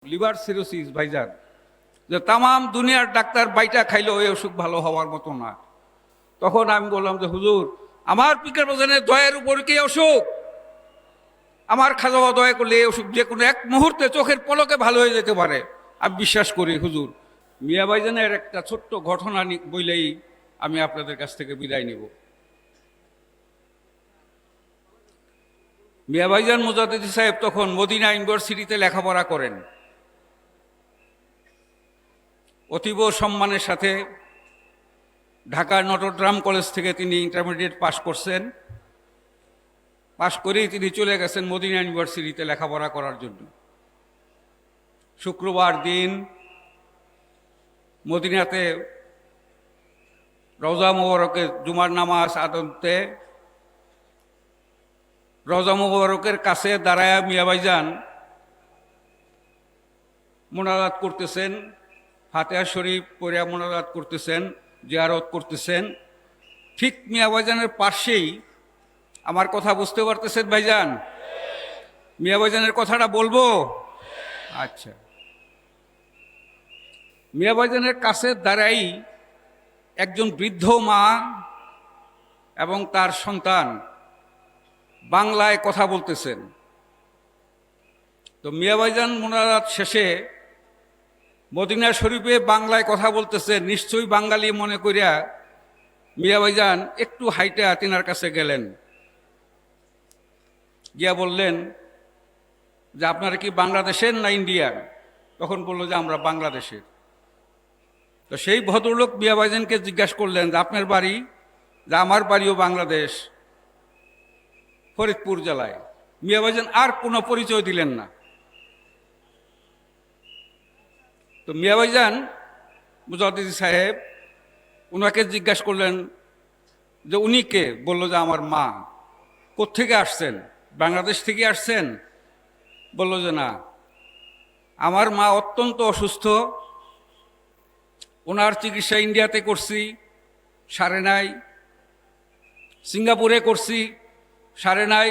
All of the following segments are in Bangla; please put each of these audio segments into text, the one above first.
লিভার সিরোসিস ভাইজান, যে তাম দুনিয়ার ডাক্তার বাইটা খাইলেও এই অসুখ ভালো হওয়ার মতো না। তখন আমি বললাম যে হুজুর, আমার পিকের বাজানের দয়ের উপর কি অসুখ? আমার খাজা দয়া করলে এই অসুখ যে কোনো এক মুহূর্তে চোখের পলকে ভালো হয়ে যেতে পারে। আমি বিশ্বাস করি হুজুর। মিয়া ভাইজানের একটা ছোট্ট ঘটনা বইলেই আমি আপনাদের কাছ থেকে বিদায় নিব। মিয়া ভাইজান মুজাদ্দিদি সাহেব তখন মদিনা ইউনিভার্সিটিতে লেখাপড়া করেন। অতীব সম্মানের সাথে ঢাকার নটরডেম কলেজ থেকে তিনি ইন্টারমিডিয়েট পাশ করছেন। পাশ করেই তিনি চলে গেছেন মদিনা ইউনিভার্সিটিতে লেখাপড়া করার জন্য। শুক্রবার দিন মদিনাতে রওজা মুবারকে জুমার নামাজ আদতে রওজা মুবারকের কাছে দাঁড়ায়া মিয়া ভাইজান মোনাজাত করতেছেন, ফাতিহা শরীফ পড়িয়া মোনাজাত করতেছেন, জিয়ারত করতেছেন। ঠিক মিয়া ভাইজানের পাশেই, আমার কথা বুঝতে পারতেছেন ভাইজান? মিয়া ভাইজানের কথাটা বলবো? আচ্ছা। মিয়া ভাইজানের কাছে দাঁড়াই একজন বৃদ্ধ মা এবং তার সন্তান বাংলায় কথা বলতেছেন। তো মিয়া ভাইজান মোনাজাত শেষে মদিনা শরীফে বাংলায় কথা বলতেছেন, নিশ্চয়ই বাঙালি মনে করিয়া মিয়া ভাইজান একটু হাইটা তিনার কাছে গেলেন, গিয়া বললেন যে আপনারা কি বাংলাদেশের না ইন্ডিয়ার? তখন বললো যে আমরা বাংলাদেশের। তো সেই ভদ্রলোক মিয়া ভাইজানকে জিজ্ঞাসা করলেন যে আপনার বাড়ি? যে আমার বাড়িও বাংলাদেশ, ফরিদপুর জেলায়। মিয়া ভাইজান আর কোনো পরিচয় দিলেন না। তো মিয়া ভাইজান মুজাদ্দিদি সাহেব উনাকে জিজ্ঞাসা করলেন যে উনি কে? বলল যে আমার মা। কোত্থেকে আসছেন? বাংলাদেশ থেকে আসছেন? বলল যে না, আমার মা অত্যন্ত অসুস্থ, ওনার চিকিৎসা ইন্ডিয়াতে করছি, সারে নাই। সিঙ্গাপুরে করছি, সারে নাই।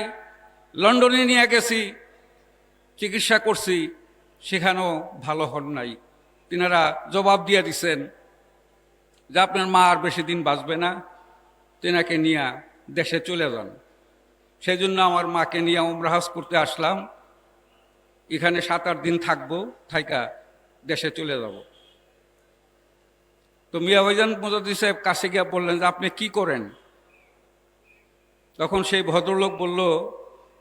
লন্ডনে নিয়ে গেছি, চিকিৎসা করছি, সেখানেও ভালো হন নাই। তিনারা জবাব দিয়ে দিছেন যে আপনার মা আর বেশি দিন বাঁচবে না, তেনাকে নিয়ে দেশে চলে যান। সেই জন্য আমার মাকে নিয়ে উমরা হজ করতে আসলাম। এখানে 7-8 দিন থাকবো, থাইকা দেশে চলে যাব। তো মিয়া ভাইজান মুজাদ্দিদ সাহেব কাছে গিয়া বললেন যে আপনি কি করেন? তখন সেই ভদ্রলোক বলল,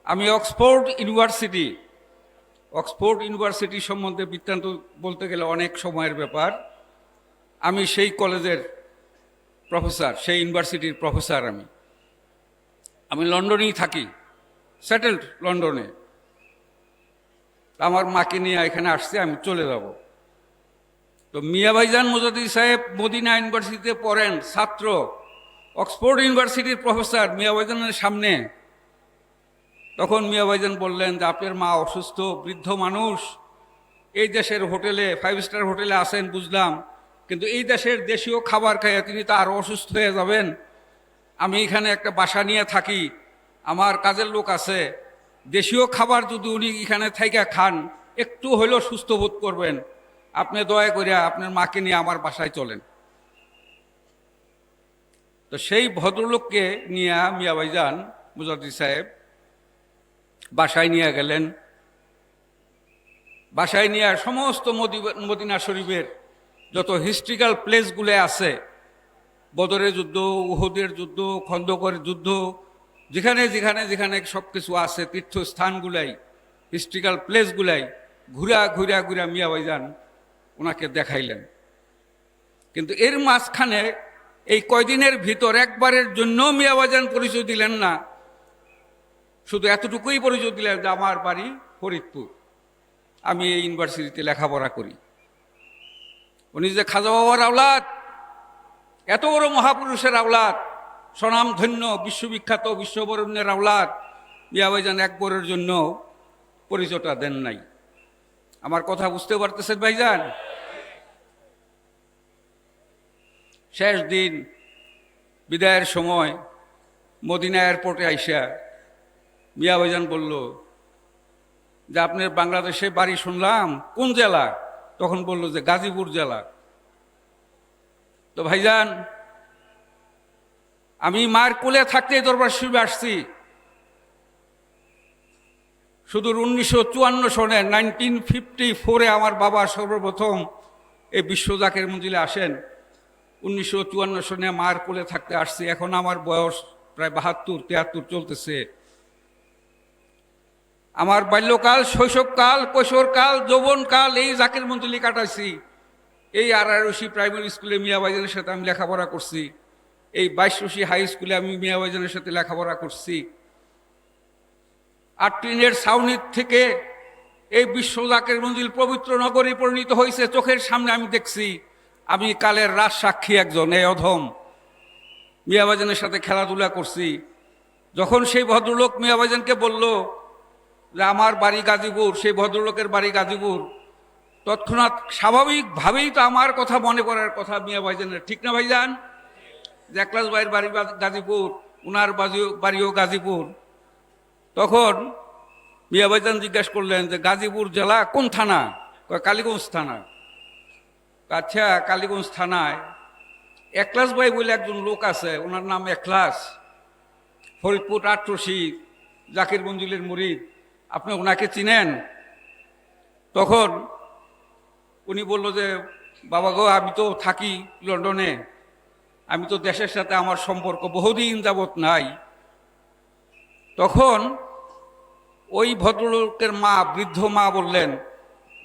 আমি অক্সফোর্ড ইউনিভার্সিটি সম্বন্ধে বৃত্তান্ত বলতে গেলে অনেক সময়ের ব্যাপার। আমি সেই কলেজের প্রফেসর, সেই ইউনিভার্সিটির প্রফেসর। আমি লন্ডনেই থাকি, সেটেলড লন্ডনে। আমার মাকে নিয়ে এখানে আসছে, আমি চলে যাব। তো মিয়া ভাইজান মুজাদ্দিদ সাহেব মদিনা ইউনিভার্সিটিতে পড়েন, ছাত্র, অক্সফোর্ড ইউনিভার্সিটির প্রফেসর মিয়া ভাইজানের সামনে। তখন মিয়া ভাইজান বললেন যে আপনার মা অসুস্থ, বৃদ্ধ মানুষ, এই দেশের হোটেলে, 5 স্টার হোটেলে আসেন বুঝলাম, কিন্তু এই দেশের দেশীয় খাবার খাইয়া তিনি তো আরও অসুস্থ হয়ে যাবেন। আমি এখানে একটা বাসা নিয়ে থাকি, আমার কাজের লোক আছে, দেশীয় খাবার যদি উনি এখানে থাইকা খান একটু হলেও সুস্থ বোধ করবেন। আপনি দয়া করে আপনার মাকে নিয়ে আমার বাসায় চলেন। তো সেই ভদ্রলোককে নিয়ে মিয়া ভাইজান মুজাদ্দিদ সাহেব বাসায় নিয়ে গেলেন। বাসায় নিয়ে সমস্ত মদিনা শরীফের যত হিস্ট্রিক্যাল প্লেসগুলো আছে, বদরের যুদ্ধ, উহুদের যুদ্ধ, খন্দকের যুদ্ধ, যেখানে যেখানে যেখানে সব কিছু আছে, তীর্থস্থানগুলাই, হিস্ট্রিক্যাল প্লেসগুলাই ঘুরা ঘুরা ঘুরা মিয়া ভাইজান ওনাকে দেখাইলেন। কিন্তু এর মাঝখানে এই কয়দিনের ভিতর একবারের জন্য মিয়া ভাইজান পরিচয় দিলেন না, শুধু এতটুকুই পরিচয় দিলেন যে আমার বাড়ি ফরিদপুর, আমি এই ইউনিভার্সিটিতে লেখাপড়া করি। উনি যে খাজা বাবার আওলাদ, এত বড় মহাপুরুষের আওলাদ, স্বনামধন্য বিশ্ববিখ্যাত বিশ্ববরণ্যের আওলাদ, মিয়া ভাইজান একবারের জন্য পরিচয়টা দেন নাই। আমার কথা বুঝতে পারতেছেন ভাইজান? শেষ দিন বিদায়ের সময় মদিনা এয়ারপোর্টে আইসা মিয়া ভাইজান বলল যে আপনার বাংলাদেশে বাড়ি শুনলাম কোন জেলা? তখন বলল যে গাজীপুর জেলা। তো ভাইজান, আমি মার কোলে থাকতে দরবার শরীফে আসছি। শুধু 1954 সনে 1954-এ আমার বাবা সর্বপ্রথম এই বিশ্ব জাকের মঞ্জিলে আসেন। 1954 সনে মার কোলে থাকতে আসছি। এখন আমার বয়স প্রায় 72-73 চলতেছে। আমার বাল্যকাল, শৈশবকাল, কৈশোরকাল, যৌবনকাল এই জাকের মঞ্জিলে কাটাইছি। এই আড়াইরশি প্রাইমারি স্কুলে মিয়া ভাইজানের সাথে আমি লেখাপড়া করছি। এই 22রশি হাই স্কুলে আমি মিয়া ভাইজানের সাথে লেখাপড়া করছি। আর টিনের ছাউনির থেকে এই বিশ্ব জাকের মঞ্জিল পবিত্র নগরী পরিণত হয়েছে। চোখের সামনে আমি দেখছি। আমি কালের রাজ সাক্ষী একজন। এই অধম মিয়া ভাইজানের সাথে খেলাধুলা করছি। যখন সেই ভদ্রলোক মিয়া ভাইজানকে বলল যে আমার বাড়ি গাজীপুর, সেই ভদ্রলোকের বাড়ি গাজীপুর, তৎক্ষণাৎ স্বাভাবিকভাবেই তো আমার কথা মনে করার কথা মিয়া ভাইজানের, ঠিক না ভাইজান? যে একলাস ভাইয়ের বাড়ি গাজীপুর, উনার বাড়িও গাজীপুর। তখন মিয়া ভাইজান জিজ্ঞাসা করলেন যে গাজীপুর জেলা কোন থানা? কালীগঞ্জ থানা। আচ্ছা, কালীগঞ্জ থানায় একলাস ভাই বলে একজন লোক আছে, ওনার নাম একলাস, ফরিদপুর 8রশি জাকির মঞ্জিলের মুরিদ, আপনি ওনাকে চিনেন? তখন উনি বলল যে বাবা গো, আমি তো থাকি লন্ডনে, আমি তো দেশের সাথে আমার সম্পর্ক বহুদিন যাবৎ নাই। তখন ওই ভদ্রলোকের মা, বৃদ্ধ মা বললেন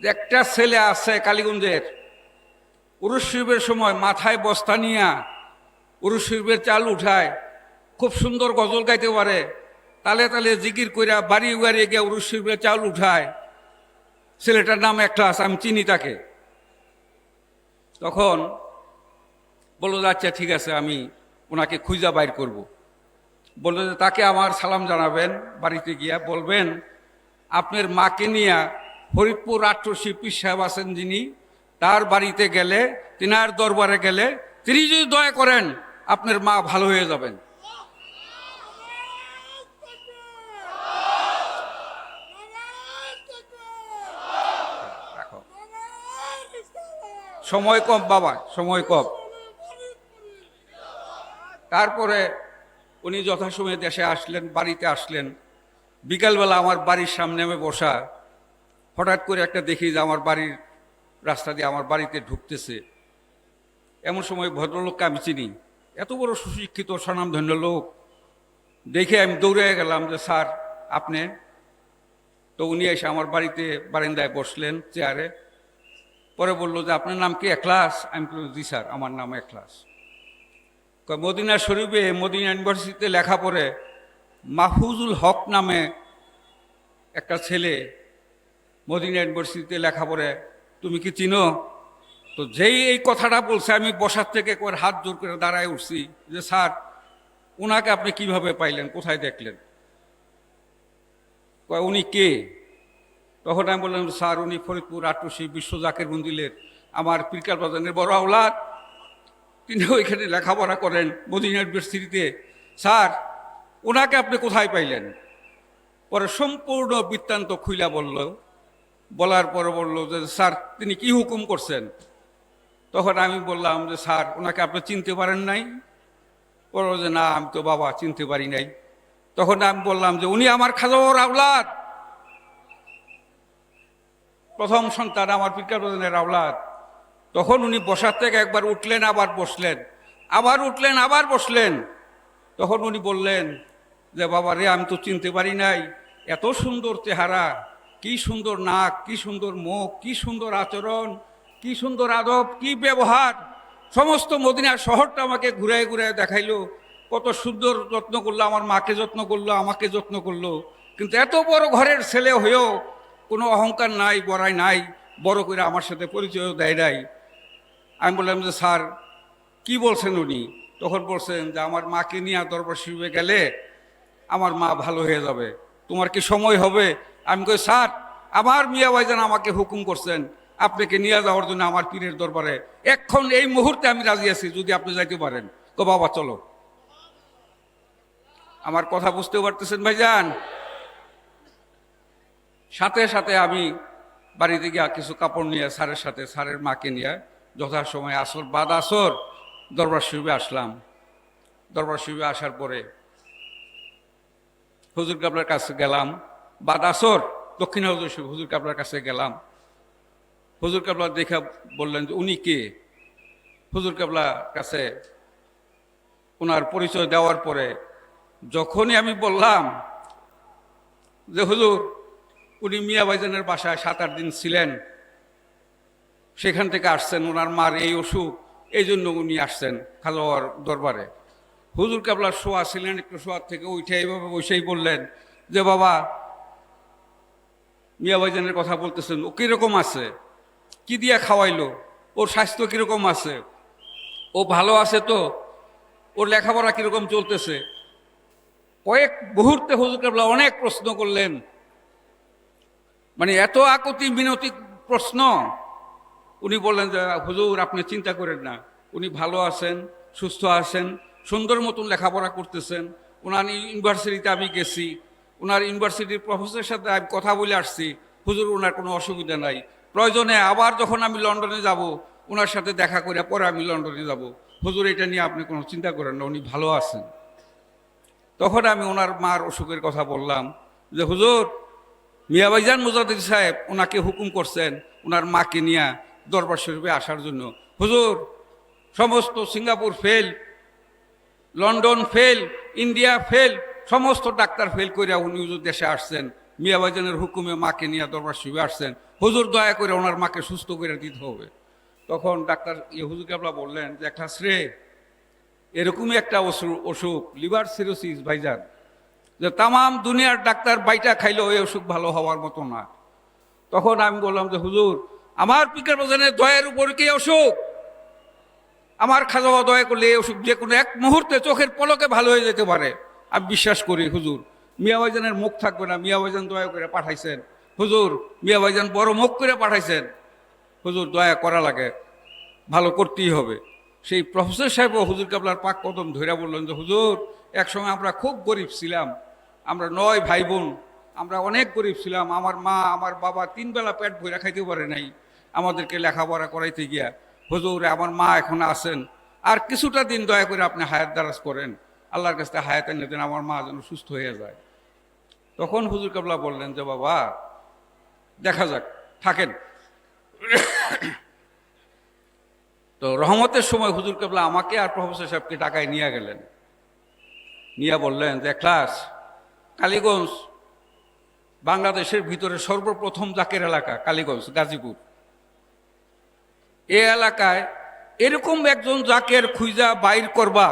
যে একটা ছেলে আছে কালীগঞ্জের, উরুস শরীফের সময় মাথায় বস্তা নিয়ে উরুস শরীফের চাল উঠায়, খুব সুন্দর গজল গাইতে পারে, তালে তালে জিকির কইরা বাড়ি বাড়ি গিয়ে উরুস শরীফের চাল উঠায়। ছেলেটার নাম একলাস, আমি চিনি তাকে। তখন বললো যে আচ্ছা ঠিক আছে, আমি ওনাকে খুঁজা বাইর করব। বললো যে তাকে আমার সালাম জানাবেন, বাড়িতে গিয়া বলবেন আপনার মাকে নিয়ে ফরিদপুর 8রশি পীর সাহেব আছেন যিনি, তার বাড়িতে গেলে, তিনার দরবারে গেলে, তিনি যদি দয়া করেন আপনার মা ভালো হয়ে যাবেন। সময় কম বাবা, সময় কম। তারপরে উনি যথাসময়ে দেশে আসলেন, বাড়িতে আসলেন। বিকালবেলা আমার বাড়ির সামনে আমি বসা, হঠাৎ করে একটা দেখি যে আমার বাড়ির রাস্তা দিয়ে আমার বাড়িতে ঢুকতেছে। এমন সময় ভদ্রলোককে আমি চিনি, এত বড় সুশিক্ষিত স্বনামধন্য লোক দেখে আমি দৌড়ে গেলাম যে স্যার আপনি। তো উনি এসে আমার বাড়িতে বারান্দায় বসলেন চেয়ারে। পরে বললো যে আপনার নাম কি? একলাস। আমি বললাম জি স্যার, আমার নাম একলাস। মদিনা শরীফে, মদিনা ইউনিভার্সিটিতে লেখা পড়ে মাহফুজুল হক নামে একটা ছেলে মদিনা ইউনিভার্সিটিতে লেখা পড়ে, তুমি কি চিনো? তো যেই এই কথাটা বলছে, আমি বসার থেকে করে হাত জোর করে দাঁড়ায় উঠছি যে স্যার ওনাকে আপনি কিভাবে পাইলেন, কোথায় দেখলেন? উনি কে? তখন আমি বললাম স্যার উনি ফরিদপুর 8রশি বিশ্ব জাকের মঞ্জিলের আমার পীরকাল বাজানের বড় আওলাদ, তিনি ওইখানে লেখাপড়া করেন মদিনা ইউনিভার্সিটিতে। স্যার ওনাকে আপনি কোথায় পাইলেন? পরে সম্পূর্ণ বৃত্তান্ত খুইলা বলল। বলার পরে বলল যে স্যার তিনি কি হুকুম করছেন? তখন আমি বললাম যে স্যার ওনাকে আপনি চিনতে পারেন নাই? বলল যে না, আমি তো বাবা চিনতে পারি নাই। তখন আমি বললাম যে উনি আমার খাজাবর আওলাদ, প্রথম সন্তান, আমার পীরকাল বাজানের আওলাদ। তখন উনি বসার থেকে একবার উঠলেন, আবার বসলেন, আবার উঠলেন, আবার বসলেন। তখন উনি বললেন যে বাবা রে, আমি তো চিনতে পারি নাই, এত সুন্দর চেহারা, কি সুন্দর নাক, কি সুন্দর মুখ, কি সুন্দর আচরণ, কি সুন্দর আদব, কি ব্যবহার, সমস্ত মদিনার শহরটা আমাকে ঘুরায় ঘুরায় দেখাইলো। কত সুন্দর যত্ন করলো, আমার মাকে যত্ন করলো, আমাকে যত্ন করলো। কিন্তু এত বড় ঘরের ছেলে হয়েও কোনো অহংকার নাই, বড়াই নাই, বড় করে আমার সাথে পরিচয়ও দেয় নাই। আমি বললাম যে স্যার কি বলছেন উনি? তখন বলছেন যে আমার মাকে নিয়ে দরবার শরীফে গেলে আমার মা ভালো হয়ে যাবে, তোমার কি সময় হবে? আমি কই স্যার আমার মিয়া ভাইজান আমাকে হুকুম করছেন আপনাকে নিয়ে যাওয়ার জন্য আমার পীরের দরবারে, এখন এই মুহূর্তে আমি রাজি আছি যদি আপনি যাইতে পারেন। তো বাবা চলো। আমার কথা বুঝতে পারতেছেন ভাইজান? সাথে সাথে আমি বাড়িতে গিয়ে কিছু কাপড় নিয়ে স্যারের সাথে স্যারের মাকে নিয়ে যথাসময়ে আসর বাদ আসর দরবার শরীফে আসলাম। দরবার শরীফে আসার পরে হুজুর কাবলার কাছে গেলাম, বাদ আসর দক্ষিণ হুজুর শরীফ হুজুর কাবলার কাছে গেলাম। হুজুর কাবলা দেখে বললেন যে উনি কে। হুজুর কাবলার কাছে ওনার পরিচয় দেওয়ার পরে যখনই আমি বললাম যে হুজুর উনি মিয়া ভাইজানের বাসায় 7-8 দিন ছিলেন, সেখান থেকে আসছেন, ওনার মার এই অসুখ, এই জন্য উনি আসছেন খাজোয়ার দরবারে। হুজুর কাবলার শোয়া ছিলেন, একটু শোয়ার থেকে উঠে এইভাবে বসেই বললেন যে বাবা মিয়া ভাইজানের কথা বলতেছেন, ও কীরকম আছে, কি দিয়া খাওয়াইলো, ওর স্বাস্থ্য কীরকম আছে, ও ভালো আছে তো, ওর লেখাপড়া কীরকম চলতেছে। কয়েক মুহূর্তে হুজুর কাবলা অনেক প্রশ্ন করলেন, মানে এত আকুতি মিনতি প্রশ্ন। উনি বললেন যে হুজুর আপনি চিন্তা করেন না, উনি ভালো আছেন, সুস্থ আছেন, সুন্দর মতন লেখাপড়া করতেছেন। ওনার ইউনিভার্সিটিতে আমি গেছি, ওনার ইউনিভার্সিটির প্রফেসরের সাথে আমি কথা বলে আসছি, হুজুর ওনার কোনো অসুবিধা নাই। প্রয়োজনে আবার যখন আমি লন্ডনে যাব ওনার সাথে দেখা করে পরে আমি লন্ডনে যাব, হুজুর এটা নিয়ে আপনি কোনো চিন্তা করেন না, উনি ভালো আছেন। তখন আমি ওনার মার অসুখের কথা বললাম যে হুজুর মিয়া ভাইজান মুজাদ্দিদ সাহেব ওনাকে হুকুম করছেন ওনার মাকে নিয়ে দরবার শরীফে আসার জন্য। হুজুর সমস্ত Singapore fail, London fail, India fail, সমস্ত ডাক্তার ফেল করে উনি হুজুর দেশে আসছেন, মিয়া ভাইজানের হুকুমে মাকে নিয়ে দরবার শরীফে আসছেন, হুজুর দয়া করে ওনার মাকে সুস্থ করে দিতে হবে। তখন ডাক্তার হুজুর কাবলা বললেন যে একটা শ্রে এরকমই একটা অসুখ লিভার সিরোসিস ভাইজান, যে তামাম দুনিয়ার ডাক্তার বাইটা খাইলেও ওই অসুখ ভালো হওয়ার মতো না। তখন আমি বললাম যে হুজুর আমার পিকার বাজানের দয়ের উপর কি অসুখ, আমার খাজা দয়া করলে এই অসুখ যে কোনো এক মুহূর্তে চোখের পলকে ভালো হয়ে যেতে পারে। আমি বিশ্বাস করি হুজুর মিয়া ভাইজানের মুখ থাকবে না, মিয়া ভাইজান দয়া করে পাঠাইছেন, হুজুর মিয়া ভাইজান বড় মুখ করে পাঠাইছেন, হুজুর দয়া করা লাগে, ভালো করতেই হবে। সেই প্রফেসর সাহেব হুজুর কাবলার পাক কদম ধইরা বললেন যে হুজুর একসময় আমরা খুব গরিব ছিলাম, আমরা 9 ভাই বোন, আমরা অনেক গরিব ছিলাম, আমার মা আমার বাবা 3 বেলা পেট ভরে খাইতে পারে নাই আমাদেরকে লেখাপড়া করাইতে গিয়া। হুজুর আমার মা এখন আছেন, আর কিছুটা দিন দয়া করে আপনি হায়াত দারাজ করেন, আল্লাহর কাছে হায়াত এনে দেন, আমার মা যেন সুস্থ হয়ে যায়। তখন হুজুর কাবলা বললেন যে বাবা দেখা যাক, থাকেন। তো রহমতের সময় হুজুর কাবলা আমাকে আর প্রফেসর সাহেবকে ঢাকায় নিয়ে গেলেন, নিয়ে বললেন যে ক্লাস কালীগঞ্জ বাংলাদেশের ভিতরে সর্বপ্রথম জাকের এলাকা কালীগঞ্জ গাজীপুর, এই এলাকায় এরকম একজন জাকের খুঁজা বাইর করবা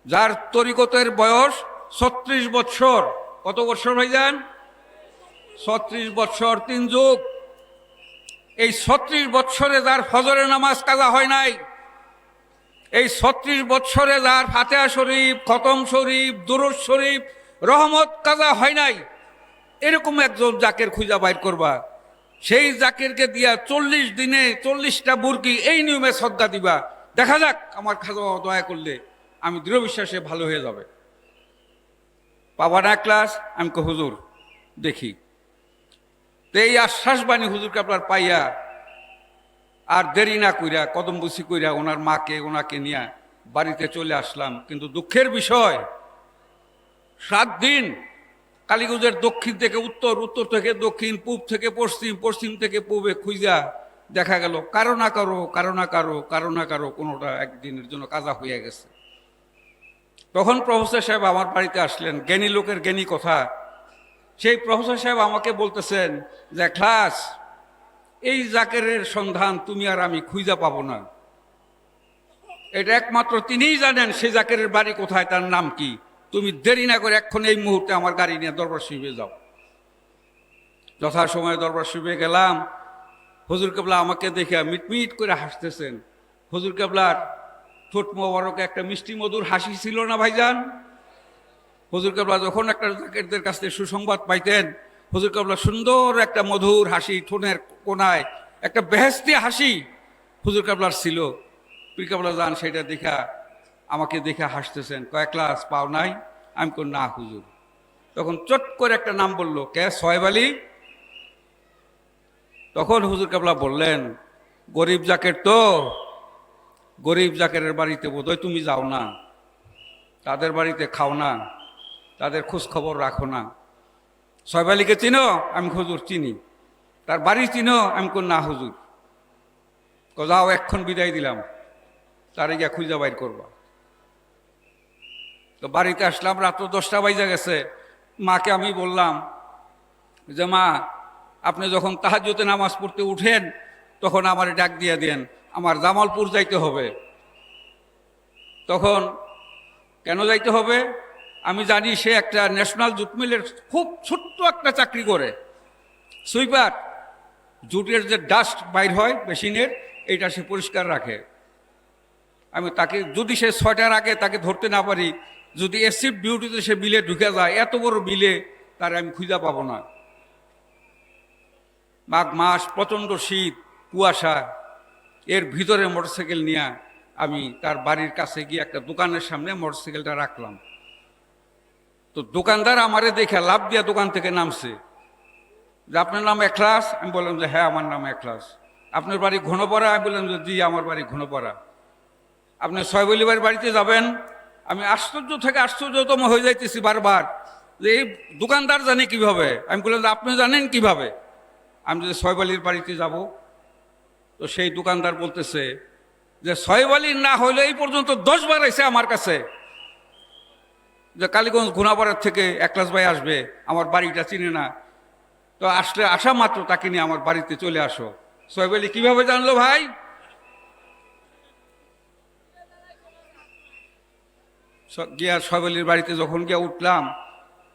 যার তরিকতের বয়স 36 বৎসর। কত বৎসর ভাইজান? 36 বৎসর, 3 যুগ। এই 36 বৎসরে যার ফজরের নামাজ কাজা হয় নাই, এই 36 বৎসরে যার ফাতিহা শরীফ, খতম শরীফ, দুরূদ শরীফ, রহমত কাজা হয় নাই, এরকম একজন জাকের খুঁজা বাইর করবা। সেই জাকেরকে দিয়া 40 দিনে 40টা বুরকি এই নিয়মে শ্রদ্ধা দিবা। দেখা যাক আমার খাজা দয়া করলে আমি দৃঢ় বিশ্বাসে ভালো হয়ে যাবে। পাবা না ক্লাস? আমি কো হুজুর দেখি। তো এই আশ্বাস বাণী হুজুর কাবলার পাইয়া আর দেরি না কইরা কদম বুসি কইরা ওনার মাকে ওনাকে নিয়ে বাড়িতে চলে আসলাম। কিন্তু দুঃখের বিষয় 7 দিন কালীগঞ্জের দক্ষিণ থেকে উত্তর, উত্তর থেকে দক্ষিণ, পূব থেকে পশ্চিম, পশ্চিম থেকে পূবে খুঁজা দেখা গেল কারো না কারো কোনোটা একদিনের জন্য কাজা হইয়া গেছে। তখন প্রফেসর সাহেব আমার বাড়িতে আসলেন, জ্ঞানী লোকের জ্ঞানী কথা। সেই প্রফেসর সাহেব আমাকে বলতেছেন যে ক্লাস এই জাকেরের সন্ধান তুমি আর আমি খুঁজা পাবো না, এটা একমাত্র তিনিই জানেন সে জাকেরের বাড়ি কোথায়, তার নাম কি। তুমি দেরি না করে এখন এই মুহূর্তে আমার গাড়ি নিয়ে দরবার শরীফে যাও। যথাসময়ে দরবার শরীফে গেলাম। হুজুর কেবলা আমাকে দেখে মিটমিট করে হাসতেছেন। হুজুর কেবলার ঠোঁট মোবারকে একটা মিষ্টি মধুর হাসি ছিল না ভাইজান? হুজুর কেবলা যখন একটা জাকেরদের কাছ থেকে সুসংবাদ পাইতেন, হুজুর কেবলা সুন্দর একটা মধুর হাসি, ঠোঁটের কোনায় একটা বেহেশতি হাসি হুজুর কেবলার ছিল। পীর কেবলা যান সেটা দেখা আমাকে দেখে হাসতেছেন, কয়েক ক্লাস পাও নাই? আমি কই না হুজুর। তখন চট করে একটা নাম বলল, কে? সোহেব আলী। তখন হুজুর কেবলা বললেন, গরিব জাকের তো, গরিব জাকেরের বাড়িতে বোধহয় তুমি যাও না, তাদের বাড়িতে খাও না, তাদের খোঁজ খবর রাখো না। সোহেব আলীকে চিনো? আমি হুজুর চিনি। তার বাড়ি চিনো? আমি কোন না হুজুর। যাও, এক্ষণ বিদায় দিলাম, তার গিয়া খুঁজা বাইর করবা। তো বাড়িতে আসলাম, রাত্র 10টা বাজে গেছে। মাকে আমি বললাম যে মা, আপনি যখন তাহাজ্জুদে নামাজ পড়তে উঠেন তখন আমার ডাক দিয়ে দেন, আমার জামালপুর যাইতে হবে। তখন কেন যাইতে হবে? আমি জানি সে একটা ন্যাশনাল জুট মিলের খুব ছোট্ট একটা চাকরি করে, সুইপার। জুটের যে ডাস্ট বাইর হয় মেশিনের, এইটা সে পরিষ্কার রাখে। আমি তাকে যদি সে 6টার আগে তাকে ধরতে না পারি, যদি অ্যাসিড ডিউটিতে সে বিলে ঢুকে যায়, এত বড় বিলে তার আমি খুঁজে পাবো না। মাঘ মাস, প্রচণ্ড শীত, কুয়াশা, এর ভিতরে মোটরসাইকেল নিয়ে আমি তার বাড়ির কাছে গিয়ে একটা দোকানের সামনে মোটরসাইকেলটা রাখলাম। তো দোকানদার আমারে দেখে লাভ দিয়া দোকান থেকে নামছে, যে আপনার নাম এখলাস? আমি বললাম যে হ্যাঁ, আমার নাম এখলাস। আপনার বাড়ি ঘনপাড়া? আমি বললাম যে জি, আমার বাড়ি ঘনপাড়া। আপনি সোহেব আলী ভাইয়ের বাড়িতে যাবেন? আমি আশ্চর্য থেকে আশ্চর্যতম হয়ে যাইতেছি বারবার, যে এই দোকানদার জানে কিভাবে। আমি বললাম যে আপনি জানেন কিভাবে? আমি যদি সোহেব আলীর বাড়িতে যাব। তো সেই দোকানদার বলতেছে যে সোহেব আলী না হইলে এই পর্যন্ত 10 বার এসে আমার কাছে, যে কালীগঞ্জ ঘোনাপাড়ার থেকে এখলাস ভাই আসবে, আমার বাড়িটা চিনে না, তো আসলে আসা মাত্র তাকে নিয়ে আমার বাড়িতে চলে আসো। সোহেব আলী কিভাবে জানলো ভাই? গিয়া সোহেব আলীর বাড়িতে যখন গিয়া উঠলাম,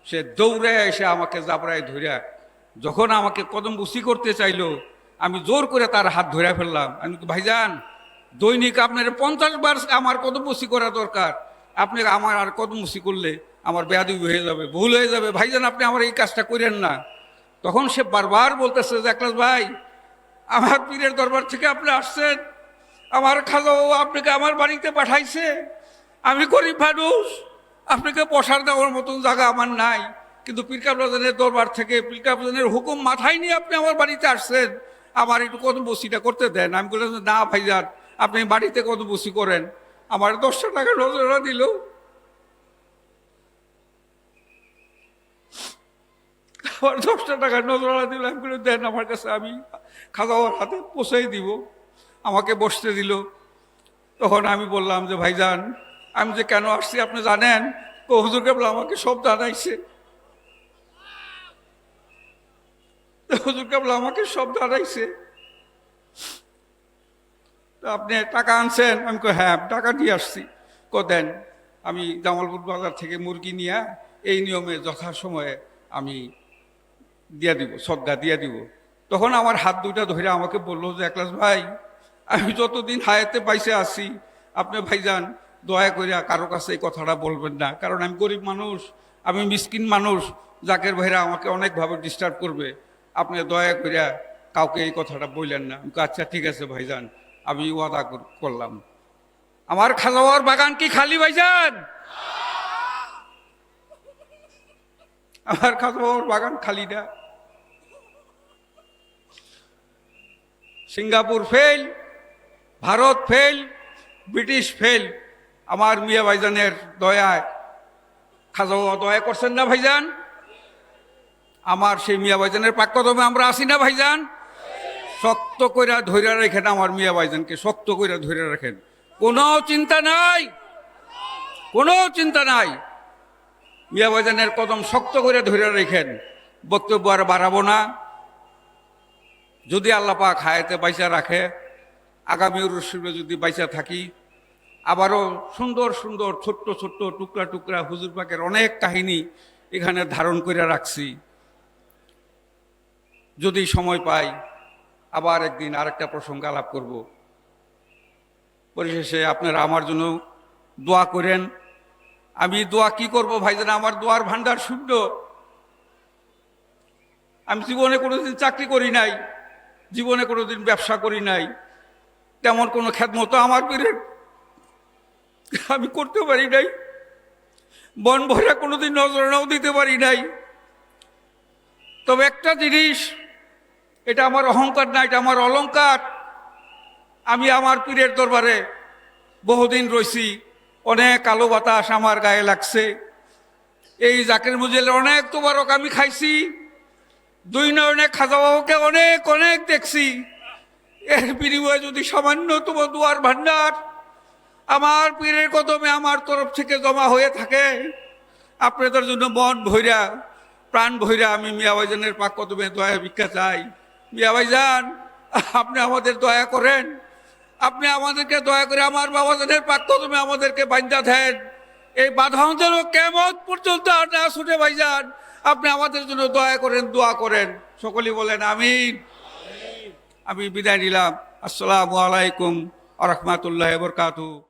সে দৌড়ে এসে আমাকে জাবরায় ধরিয়া যখন আমাকে কদম বুসি করতে চাইলো, আমি জোর করে তার হাত ধরে ফেললাম। আমি ভাইজান, দৈনিক আপনার 50 বার আমার কদম বুসি করা দরকার, আপনি আমার আর কদম বুসি করলে আমার বেয়াদবি হয়ে যাবে, ভুল হয়ে যাবে, ভাইজান আপনি আমার এই কাজটা করেন না। তখন সে বারবার বলতেছে যে এখলাস ভাই, আমার পীরের দরবার থেকে আপনি আসছেন, আমার খাজা বাবা আপনাকে আমার বাড়িতে পাঠাইছে, আমি গরিব মানুষ, আপনাকে বসার দেওয়ার মতন জায়গা আমার নাই, কিন্তু পীর কাবলাজানের দরবার থেকে পীর কাবলাজানের হুকুম মাথায় নিয়ে আপনি আমার বাড়িতে আসছেন, আমার একটু কদম বসিটা করতে দেন। আমি বললাম না ভাইজান, আপনি বাড়িতে কদম বসি করেন, আমার 10টা টাকা নজরা দিল। আমার 10টা টাকা নজরা দিল। আমি বলে দেন আমার কাছে, আমি খাজাওয়ার হাতে পৌঁছাই দিব। আমাকে বসতে দিল। তখন আমি বললাম যে ভাইজান, আমি যে কেন আসছি আপনি জানেন? তো হুজুর কেবল আমাকে সব জানাইছে, হুজুর কেবল আমাকে সব জানাইছে। তো আপনি টাকা আনছেন? আমি কই হ্যাঁ, টাকা নিয়ে আসছি। দেন, আমি জামালপুর বাজার থেকে মুরগি নিয়ে এই নিয়মে যথাসময়ে আমি দিয়ে দিব, সদ্গা দিয়ে দিব। তখন আমার হাত দুইটা ধরে আমাকে বললো যে এখলাস ভাই, আমি যতদিন হায়াতে পাইছে আছি, আপনি ভাইজান দয়া করে কারো কাছে এই কথাটা বলবেন না, কারণ আমি গরিব মানুষ, আমি মিসকিন মানুষ, জাকের ভাইরা আমাকে অনেকভাবে ডিস্টার্ব করবে, আপনি দয়া করে কাউকে এই কথাটা বললেন না। আচ্ছা ঠিক আছে ভাইজান, আমি ওয়াদা করলাম। আমার খাজাওয়ার বাগান কি খালি ভাইজান? আমার খাজাওয়ার বাগান খালি না। Singapore fail, Bharat fail, British fail, আমার মিয়া ভাইজানের দয়ায় খাজা বাবা দয়া করছেন না ভাইজান? আমার সেই মিয়া ভাইজানের পাককদমে আমরা আসি না ভাইজান? শক্ত কইরা ধইরা রাখেন আমার মিয়া ভাইজানকে, শক্ত কইরা ধইরা রাখেন, কোনো চিন্তা নাই, কোনো চিন্তা নাই। মিয়া ভাইজানের কদম শক্ত করে ধইরা রাখেন। বক্তব্য আর বাড়াবো না। যদি আল্লাহ পাক হায়াতে বাইচা রাখে, আগামী উরুসে যদি বাইচা থাকি, আবারও সুন্দর সুন্দর ছোট্ট ছোট্ট টুকরা টুকরা হুজুর পাকের অনেক কাহিনী এখানে ধারণ করে রাখছি। যদি সময় পাই আবার একদিন আরেকটা প্রসঙ্গ আলাপ করব। পরিশেষে আপনারা আমার জন্য দোয়া করেন। আমি দোয়া কি করব ভাইজান, আমার দোয়ার ভান্ডার শূন্য। আমি জীবনে কোনোদিন চাকরি করি নাই, জীবনে কোনোদিন ব্যবসা করি নাই, তেমন কোনো খেদমত আমার পীরের আমি করতে পারি নাই। মন ভরে কোনোদিন নজরানাও দিতে পারি নাই। তবে একটা জিনিস, এটা আমার অহংকার না, এটা আমার অলংকার। আমি আমার পীরের দরবারে বহুদিন রয়েছি, অনেক আলো বাতাস আমার গায়ে লাগছে। এই জাকির মজিলের অনেক তোবারক আমি খাইছি, দুই নয়নে খাজা বাবাকে অনেক অনেক দেখছি। এর বিনিময়ে যদি সামান্য তোমার দুয়ার ভান্ডার আমার পীরের কদমে আমার তরফ থেকে জমা হয়ে থাকে, আপনাদের জন্য মন ভৈরা প্রাণ ভৈরা আমি মিয়া ভাইজানের পাক কদমে দয়া ভিক্ষা চাই। মিয়া ভাইজান, আপনি আমাদের দয়া করেন, আপনি আমাদেরকে দয়া করে আমার বাবাজানের পাক কদমে আমাদেরকে বান্ধা দেন। এই বাধা যেন কেমন পর্যন্ত আর না ছুটে ভাইজান, আপনি আমাদের জন্য দয়া করেন, দোয়া করেন। সকলেই বলেন আমিন। আমি বিদায় নিলাম। আসসালামু আলাইকুম ওয়া রাহমাতুল্লাহি ওয়া বারাকাতুহু।